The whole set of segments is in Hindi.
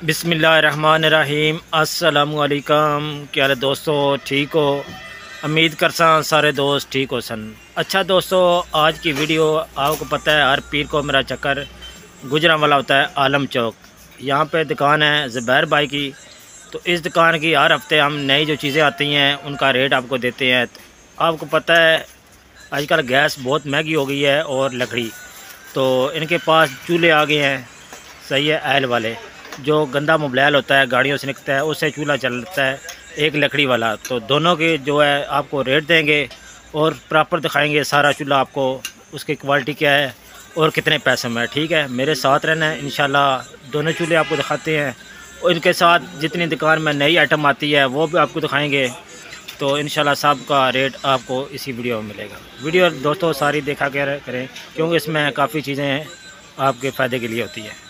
बिस्मिल्लाहिर्रहमानिर्रहीम। अस्सलामुअलैकुम। क्या हाल है दोस्तों, ठीक हो? उम्मीद करसा सारे दोस्त ठीक हो सन। अच्छा दोस्तों, आज की वीडियो आपको पता है हर पीर को मेरा चक्कर गुजरांवाला होता है आलम चौक। यहाँ पे दुकान है ज़ुबैर भाई की। तो इस दुकान की हर हफ्ते हम नई जो चीज़ें आती हैं उनका रेट आपको देते हैं। तो आपको पता है आजकल गैस बहुत महंगी हो गई है और लकड़ी, तो इनके पास चूल्हे आ गए हैं, सही है, एल वाले जो गंदा मोबाइल होता है गाड़ियों से निकलता है उससे चूल्हा चलता है, एक लकड़ी वाला। तो दोनों के जो है आपको रेट देंगे और प्रॉपर दिखाएंगे सारा चूल्हा आपको, उसकी क्वालिटी क्या है और कितने पैसे में। ठीक है, मेरे साथ रहना है, इंशाल्लाह दोनों चूल्हे आपको दिखाते हैं और इनके साथ जितनी दुकान में नई आइटम आती है वो भी आपको दिखाएंगे। तो इंशाल्लाह सब का रेट आपको इसी वीडियो में मिलेगा। वीडियो दोस्तों सारी देखा करें क्योंकि इसमें काफ़ी चीज़ें आपके फ़ायदे के लिए होती है।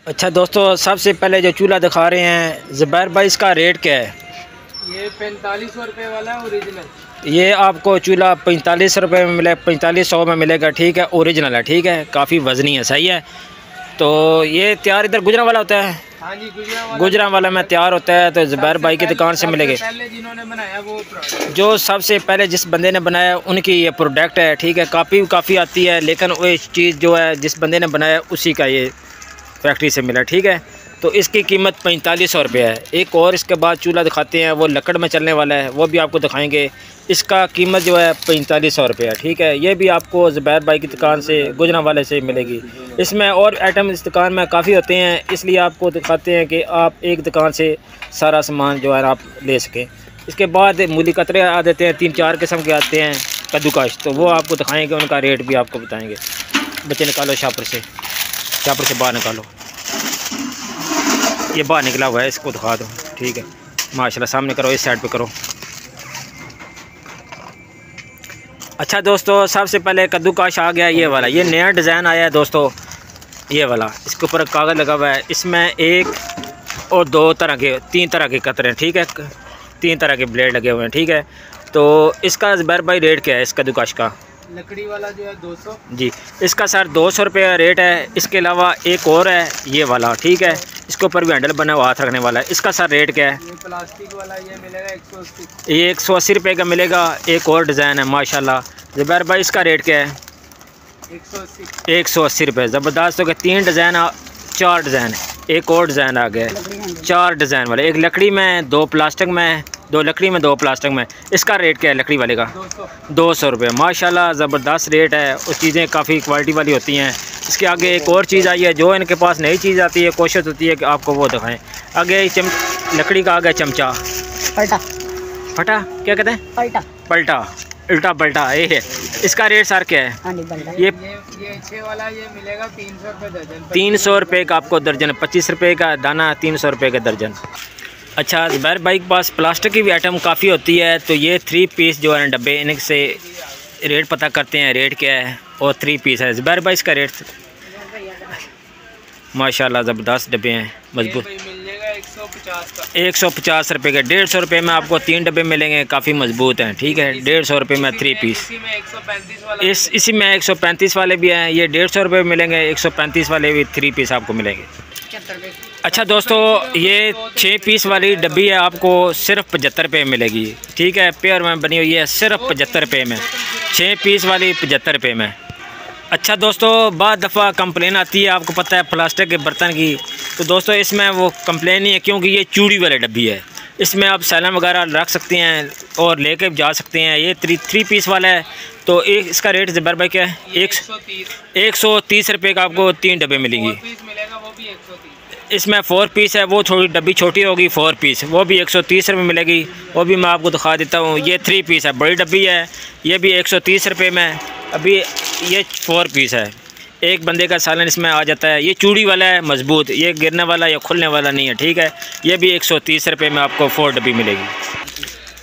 अच्छा दोस्तों, सबसे पहले जो चूल्हा दिखा रहे हैं ज़ुबैर भाई, इसका रेट क्या है? ये 4500 रुपये वाला है ओरिजिनल। ये आपको चूल्हा 45 रुपये में मिले, 4500 में मिलेगा। ठीक है, ओरिजिनल है। ठीक है, काफ़ी वज़नी है, सही है। तो ये तैयार इधर गुजरांवाला होता है? हाँ जी, गुजरांवाला में तैयार होता है। तो ज़ुबैर भाई की दुकान से मिलेंगे। पहले जिन्होंने बनाया वो जो सबसे पहले जिस बंदे ने बनाया उनकी ये प्रोडक्ट है। ठीक है, काफ़ी आती है, लेकिन वो चीज़ जो है जिस बंदे ने बनाया उसी का ये फैक्ट्री से मिला। ठीक है, तो इसकी कीमत 4500 रुपये है। एक और इसके बाद चूल्हा दिखाते हैं, वो लकड़ में चलने वाला है, वो भी आपको दिखाएंगे। इसका कीमत जो है 4500 रुपये है। ठीक है, ये भी आपको ज़ुबैर भाई की दुकान से गुजरांवाले से मिलेगी। इसमें और आइटम इस दुकान में काफ़ी होते हैं, इसलिए आपको दिखाते हैं कि आप एक दुकान से सारा सामान जो है आप ले सकें। इसके बाद मूली कतरे आ देते हैं, 3-4 किस्म के आते हैं, कद्दूकश, तो वो आपको दिखाएँगे, उनका रेट भी आपको बताएँगे। बच्चे निकालो शापर से बाहर निकालो। ये बाहर निकला हुआ है, इसको दिखा दो। ठीक है, माशाल्लाह, सामने करो, इस साइड पे करो। अच्छा दोस्तों, सबसे पहले कद्दूकश आ गया, ये वाला, ये नया डिज़ाइन आया है दोस्तों, ये वाला। इसके ऊपर कागज़ लगा हुआ है, इसमें एक और दो तरह के, 3 तरह के कतरे हैं। ठीक है, 3 तरह के ब्लेड लगे हुए हैं। ठीक है, तो इसका ज़ुबैर भाई रेट क्या है इस कद्दूकश का? लकड़ी वाला जो है 200 जी, इसका सर 200 रुपये रेट है। इसके अलावा एक और है ये वाला। ठीक है, इसके ऊपर भी हैंडल बना हुआ, हाथ रखने वाला है। इसका सर रेट क्या है? ये प्लास्टिक वाला ये मिलेगा 180। ये 180 रुपये का मिलेगा। एक और डिज़ाइन है माशाल्लाह। ज़ुबैर भाई, इसका रेट क्या है? 180 रुपये। ज़बरदस्त हो गया। 3 डिज़ाइन, 4 डिज़ाइन, एक और डिज़ाइन आ गया, 4 डिज़ाइन वाले, एक लकड़ी में, 2 प्लास्टिक में, 2 लकड़ी में, 2 प्लास्टिक में। इसका रेट क्या है लकड़ी वाले का? 200 रुपये। माशाल्लाह ज़बरदस्त रेट है, और चीज़ें काफ़ी क्वालिटी वाली होती हैं। इसके आगे एक और चीज़ आई है, जो इनके पास नई चीज़ आती है कोशिश होती है कि आपको वो दिखाएं। आगे लकड़ी का आ गया चमचा, फटा क्या कहते हैं? पलटा, उल्टा पलटा, ये है। इसका रेट सर क्या है? ये 6 वाला ये मिलेगा 300 रुपये दर्जन। 300 रुपये का आपको दर्जन, 25 रुपये का दाना, 300 रुपये का दर्जन। अच्छा, ज़ुबैर भाई के पास प्लास्टिक की भी आइटम काफ़ी होती है। तो ये 3 पीस जो है डब्बे, इनसे रेट पता करते हैं, रेट क्या है। और 3 पीस है ज़ुबैर भाई, इसका रेट माशाल्लाह ज़बरदस्त डब्बे हैं, मजबूत। 150 रुपये के, 150 रुपये में आपको 3 डब्बे मिलेंगे, काफ़ी मजबूत हैं। ठीक है, 150 रुपये में 3 पीस। इसी में 135 वाले भी हैं, ये 150 रुपये में मिलेंगे। 135 वाले भी 3 पीस आपको मिलेंगे। अच्छा दोस्तों, ये 6 पीस वाली डब्बी है, आपको सिर्फ 75 रुपये में मिलेगी। ठीक है, पेयर में बनी हुई है, सिर्फ 75 रुपये में, 6 पीस वाली 75 रुपये में। अच्छा दोस्तों, बाद दफ़ा कंप्लेन आती है, आपको पता है, प्लास्टिक के बर्तन की। तो दोस्तों इसमें वो कंप्लेन नहीं है, क्योंकि ये चूड़ी वाली डब्बी है, इसमें आप सैलम वगैरह रख सकते हैं और लेके जा सकते हैं। ये 3 पीस वाला है। तो एक इसका रेट ज़ुबैर भाई क्या है? 130 रुपये का आपको 3 डब्बे मिलेंगी। इसमें 4 पीस है, वो थोड़ी डब्बी छोटी होगी, 4 पीस, वो भी 130 रुपये मिलेगी। वो भी मैं आपको दिखा देता हूँ। ये 3 पीस है, बड़ी डब्बी है, ये भी 130 रुपये में। अभी ये 4 पीस है, एक बंदे का सालन इसमें आ जाता है। ये चूड़ी वाला है, मजबूत, ये गिरने वाला या खुलने वाला नहीं है। ठीक है, ये भी 130 रुपये में आपको 4 डब्बी मिलेगी।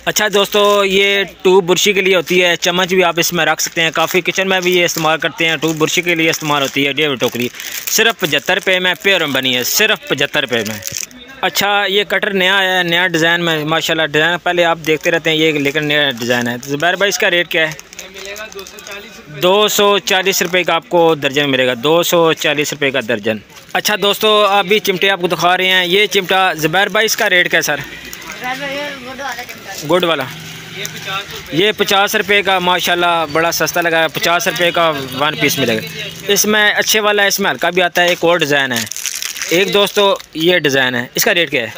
अच्छा दोस्तों, ये ट्यूब बुरशी के लिए होती है, चम्मच भी आप इसमें रख सकते हैं, काफ़ी किचन में भी ये इस्तेमाल करते हैं। ट्यूब बुरशी के लिए इस्तेमाल होती है। 1.5 टोकरी, सिर्फ 75 रुपये में, पेयर में बनी है, सिर्फ 75 रुपये में। अच्छा, ये कटर नया आया है, नया डिज़ाइन में, माशाल्लाह। डिज़ाइन पहले आप देखते रहते हैं ये, लेकिन नया डिज़ाइन है। ज़ुबैर भाई, इसका रेट क्या है? ये मिलेगा 240 रुपये। 240 रुपये का आपको दर्जन मिलेगा, 240 रुपये का दर्जन। अच्छा दोस्तों, अभी चिमटे आपको दिखा रहे हैं। ये चिमटा ज़ुबैर भाई, इसका रेट क्या है सर? गुड वाला ये 50 रुपये का, माशाल्लाह बड़ा सस्ता लगा है। 50 रुपये का 1 पीस मिलेगा। इसमें अच्छे वाला है, इसमें हल्का भी आता है। एक और डिज़ाइन है, एक दोस्तों ये डिज़ाइन है, इसका रेट क्या है?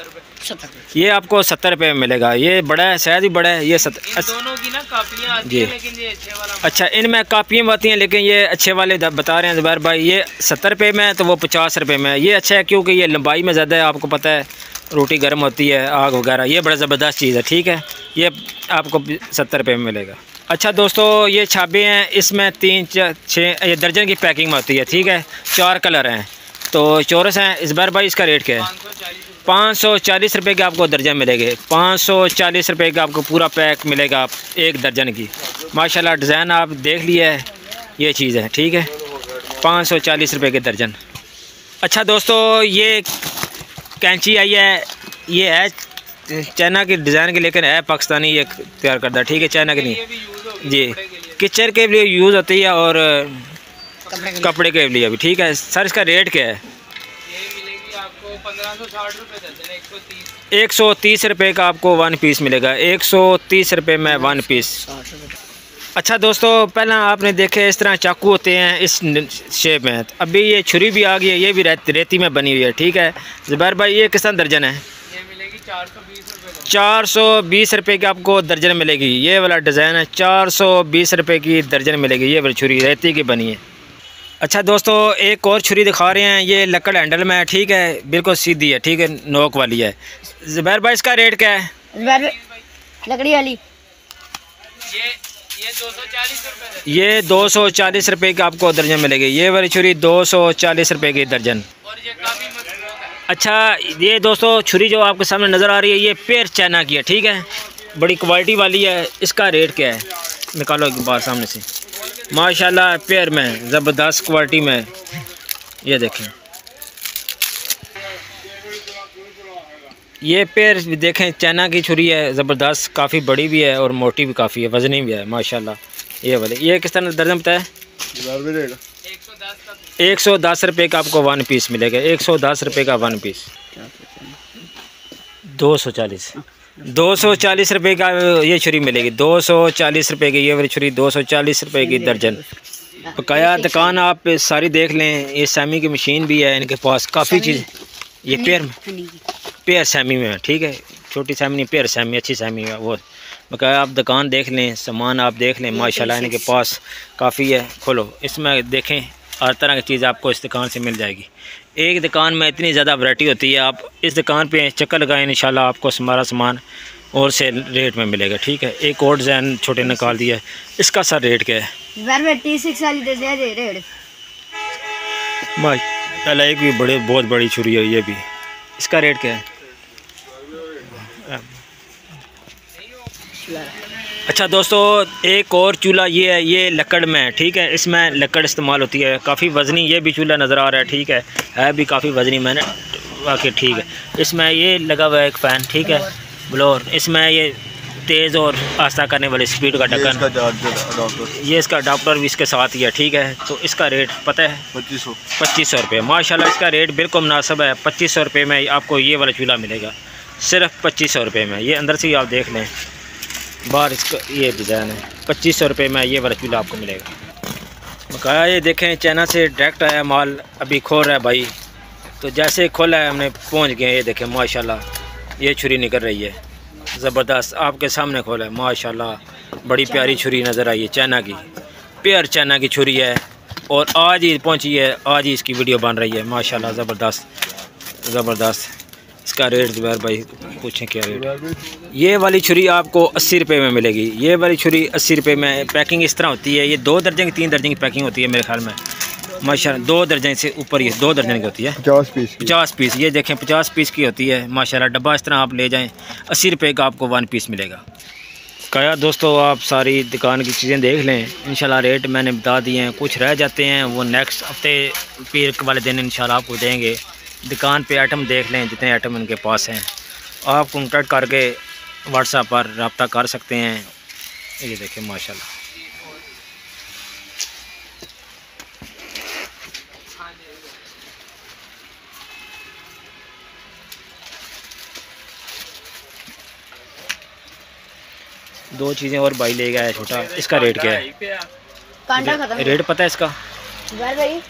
ये आपको 70 रुपये में मिलेगा। ये बड़ा है, शायद ही बड़ा है। ये दोनों की ना कापियाँ आती हैं, लेकिन ये अच्छे वाला। अच्छा, इनमें कापियाँ आती हैं, लेकिन ये अच्छे वाले बता रहे हैं ज़ुबैर भाई। ये 70 रुपये में है, तो वो 50 रुपये में है। ये अच्छा है क्योंकि ये लंबाई में ज़्यादा है, आपको पता है रोटी गर्म होती है, आग वगैरह। ये बड़ा ज़बरदस्त चीज़ है, ठीक है। ये आपको 70 रुपये में मिलेगा। अच्छा दोस्तों, ये छाबे हैं, इसमें 3 6 ये दर्जन की पैकिंग में होती है, ठीक है। 4 कलर हैं, तो चौरस हैं। ज़ुबैर भाई इसका रेट क्या है? 540 रुपये के आपको दर्जन मिलेंगे। 540 रुपये का आपको पूरा पैक मिलेगा एक दर्जन की। माशाल्लाह डिज़ाइन आप देख लिया है, ये चीज़ है, ठीक है। 540 रुपये के दर्जन। अच्छा दोस्तों, ये कैंची आई है, ये है चाइना की डिज़ाइन की, लेकिन है पाकिस्तानी, ये तैयार करता है, ठीक है। चाइना की नहीं जी, किचन के लिए यूज़ होती है और कपड़े के लिए भी, ठीक है। सर इसका रेट क्या है? ये मिलेगी आपको 1560 रुपये दर्जन, 130। 130 रुपये का आपको 1 पीस मिलेगा। 130 रुपये में 1 पीस। अच्छा दोस्तों, पहले आपने देखे इस तरह चाकू होते हैं इस शेप में। अभी ये छुरी भी आ गई है, ये भी रेती में बनी हुई है, ठीक है। ज़ुबैर भाई ये किस तरह दर्जन है? ये मिलेगी 420 रुपये। 420 रुपये की आपको दर्जन मिलेगी। ये वाला डिज़ाइन है, 420 रुपये की दर्जन मिलेगी। ये वाली छुरी रेती की बनी है। अच्छा दोस्तों, एक और छुरी दिखा रहे हैं, ये लकड़ हैंडल में है, ठीक है। बिल्कुल सीधी है, ठीक है, नोक वाली है। ज़ुबैर भाई इसका रेट क्या है? लकड़ी वाली ये 240 रुपये। ये 240 रुपये की आपको दर्जन मिलेगी। ये वाली छुरी 240 रुपये की दर्जन। और ये काफ़ी मजबूत है। अच्छा, ये दोस्तों छुरी जो आपके सामने नज़र आ रही है, ये पेयर चाइना की है, ठीक है। बड़ी क्वालिटी वाली है। इसका रेट क्या है? निकालो एक बार सामने से। माशाल्लाह पेयर में ज़बरदस्त क्वालिटी में, ये देखें। ये पेयर देखें, चाइना की छुरी है, ज़बरदस्त, काफ़ी बड़ी भी है और मोटी भी काफ़ी है, वज़नी भी है माशाल्लाह। ये वाले ये किस तरह दर्जन बताया? 110 रुपये का आपको 1 पीस मिलेगा। 110 रुपये का 1 पीस। 240 रुपये का ये छुरी मिलेगी। 240 रुपये की ये वाली छुरी, 240 रुपये की दर्जन। बकाया दुकान आप सारी देख लें। ये सैमी की मशीन भी है इनके पास, काफ़ी चीज़। ये पेयर सैमी में है, ठीक है। छोटी सैमी नहीं, पेयर सैमी, अच्छी सैमी है वो। बकाया आप दुकान देख लें, सामान आप देख लें, माशाल्लाह इनके पास काफ़ी है। खोलो, इसमें देखें, हर तरह की चीज़ आपको इस दुकान से मिल जाएगी। एक दुकान में इतनी ज़्यादा वैरायटी होती है, आप इस दुकान पे चक्कर लगाएं, इंशाल्लाह आपको हमारा सामान और से रेट में मिलेगा, ठीक है। एक और डिज़ाइन छोटे निकाल दिया है, इसका सर रेट क्या है? माशाल्लाह एक भी बहुत बड़ी छुरी है, ये भी। इसका रेट क्या है? अच्छा दोस्तों, एक और चूल्हा ये है, ये लकड़ में है, ठीक है। इसमें लकड़ इस्तेमाल होती है, काफ़ी वज़नी ये भी चूल्हा नज़र आ रहा है, ठीक है भी काफ़ी वज़नी। मैंने वाकई ठीक है। इसमें ये लगा हुआ है एक फ़ैन, ठीक है, ब्लोअर। इसमें ये तेज़ और आस्ता करने वाले स्पीड का ढक्कन, ये इसका अडाप्टर भी इसके साथ ही है, ठीक है। तो इसका रेट पता है? 2500 रुपये। माशाल्लाह इसका रेट बिल्कुल मुनासिब है। 2500 रुपये में आपको ये वाला चूल्हा मिलेगा, सिर्फ 2500 रुपये में। ये अंदर से ही आप देख लें, बाहर इसका ये डिज़ाइन है। 2500 रुपये में ये वाला चूल्हा आपको मिलेगा। बकाया ये देखें, चाइना से डायरेक्ट आया माल, अभी खोल रहा है भाई। तो जैसे खोला है हमने पहुंच गए। ये देखें माशाल्लाह ये छुरी निकल रही है, ज़बरदस्त आपके सामने खोला है माशाल्लाह। बड़ी प्यारी छुरी नज़र आई है, चाइना की, पेयर चाइना की छुरी है और आज ही पहुंची है, आज ही इसकी वीडियो बन रही है माशाल्लाह। ज़बरदस्त। इसका रेट ज़ुबैर भाई पूछें क्या रेट? ये वाली छुरी आपको 80 रुपये में मिलेगी। ये वाली छुरी 80 रुपये में। पैकिंग इस तरह होती है, ये 2 दर्जन की 3 दर्जन की पैकिंग होती है मेरे ख्याल में, माशाल्लाह। 2 दर्जन से ऊपर, ये 2 दर्जन की होती है। 50 पीस ये देखें, 50 पीस की होती है माशाल्लाह। डब्बा इस तरह आप ले जाएँ, 80 रुपये का आपको 1 पीस मिलेगा। क्या दोस्तों, आप सारी दुकान की चीज़ें देख लें, इंशाल्लाह रेट मैंने बता दिए हैं। कुछ रह जाते हैं वो नेक्स्ट हफ्ते पीर वाले दिन इंशाल्लाह आपको देंगे। दुकान पे आइटम देख लें, जितने आइटम उनके पास हैं, आप कॉन्टैक्ट करके व्हाट्सएप पर रब्ता कर सकते हैं। ये देखें माशाल्लाह। 2 चीज़ें और भाई ले गया है छोटा। इसका रेट क्या है? कांटा खत्म। रेट पता है इसका? भाई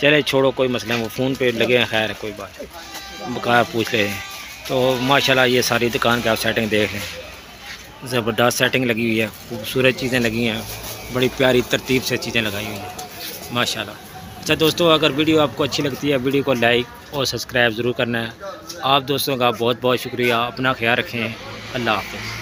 चले छोड़ो, कोई मसला है, वो फ़ोन पे लगे हैं, खैर कोई बात नहीं, बकाया पूछ ले। तो माशाल्लाह ये सारी दुकान की आप सेटिंग देख लें, ज़बरदस्त सेटिंग लगी हुई है, खूबसूरत चीज़ें लगी हैं, बड़ी प्यारी तरतीब से चीज़ें लगाई हुई हैं माशाल्लाह। अच्छा दोस्तों, अगर वीडियो आपको अच्छी लगती है वीडियो को लाइक और सब्सक्राइब ज़रूर करना है। आप दोस्तों का बहुत बहुत शुक्रिया। अपना ख्याल रखें। अल्लाह हाफ़िज़।